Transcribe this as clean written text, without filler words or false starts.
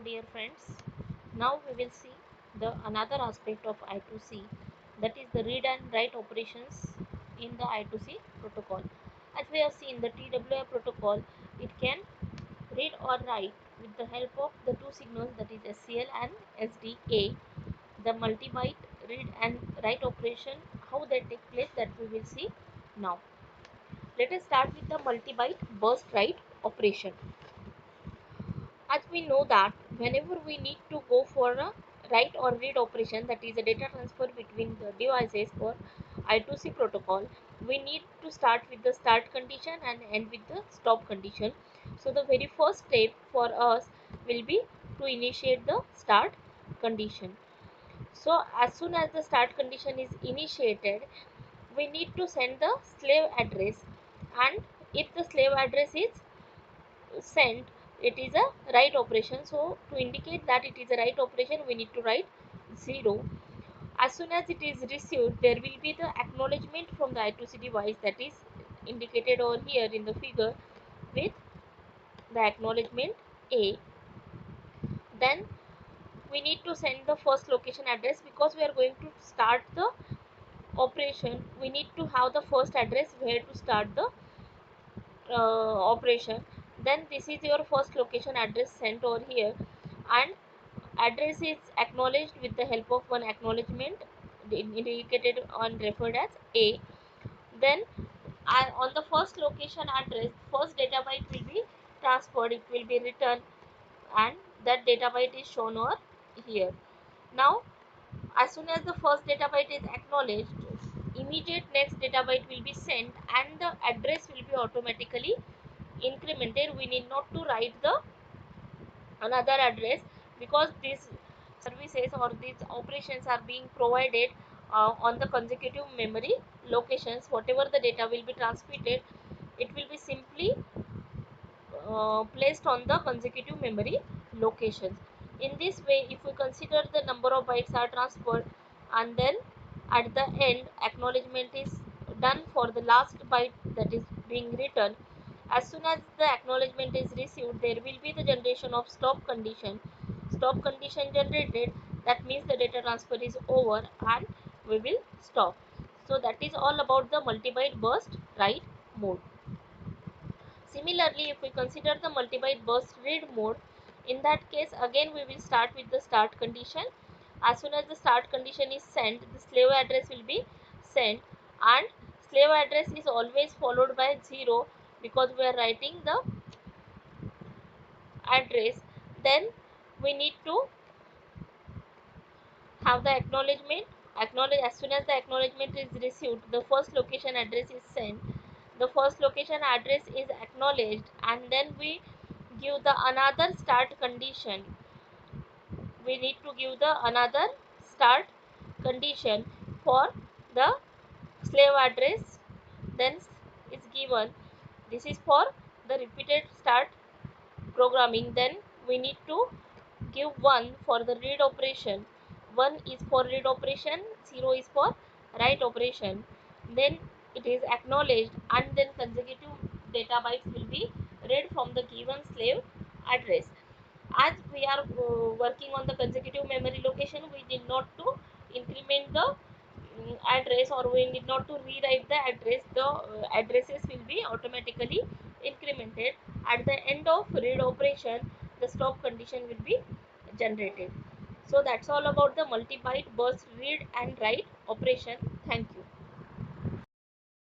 dear friends. Now we will see the another aspect of I2C, that is the read and write operations in the I2C protocol. As we have seen, the TWI protocol, it can read or write with the help of the two signals, that is SCL and SDA. The multi-byte read and write operation, how they take place, that we will see now. Let us start with the multi-byte burst write operation. As we know that whenever we need to go for a write or read operation, that is a data transfer between the devices for I2C protocol, we need to start with the start condition and end with the stop condition. So the very first step for us will be to initiate the start condition. So as soon as the start condition is initiated, we need to send the slave address, and if the slave address is sent, it is a write operation. So to indicate that it is a write operation, we need to write 0. As soon as it is received, there will be the acknowledgement from the I2C device, that is indicated over here in the figure with the acknowledgement A. Then we need to send the first location address, because we are going to start the operation. We need to have the first address where to start the operation. Then this is your first location address sent over here, and address is acknowledged with the help of one acknowledgement indicated on referred as A. Then on the first location address, first data byte will be transferred, it will be returned, and that data byte is shown over here. Now as soon as the first data byte is acknowledged, immediate next data byte will be sent, and the address will be automatically incremented. We need not to write the another address, because these services or these operations are being provided on the consecutive memory locations. Whatever the data will be transmitted, it will be simply placed on the consecutive memory locations. In this way, if we consider the number of bytes are transferred, and then at the end acknowledgement is done for the last byte that is being written, as soon as the acknowledgement is received, there will be the generation of stop condition. Stop condition generated, that means the data transfer is over and we will stop. So that is all about the multi-byte burst write mode. Similarly, if we consider the multi-byte burst read mode, in that case again we will start with the start condition. As soon as the start condition is sent, the slave address will be sent, and slave address is always followed by 0, because we are writing the address. Then we need to have the acknowledgement. Acknowledge, as soon as the acknowledgement is received, the first location address is sent, the first location address is acknowledged, and then we give the another start condition. We need to give the another start condition for the slave address, then is given. This is for the repeated start programming. Then we need to give 1 for the read operation. 1 is for read operation, 0 is for write operation. Then it is acknowledged, and then consecutive data bytes will be read from the given slave address. As we are working on the consecutive memory location, we need not to increment the address, or we need not to rewrite the address. The addresses will be automatically incremented. At the end of read operation, the stop condition will be generated. So that's all about the multi-byte burst read and write operation. Thank you.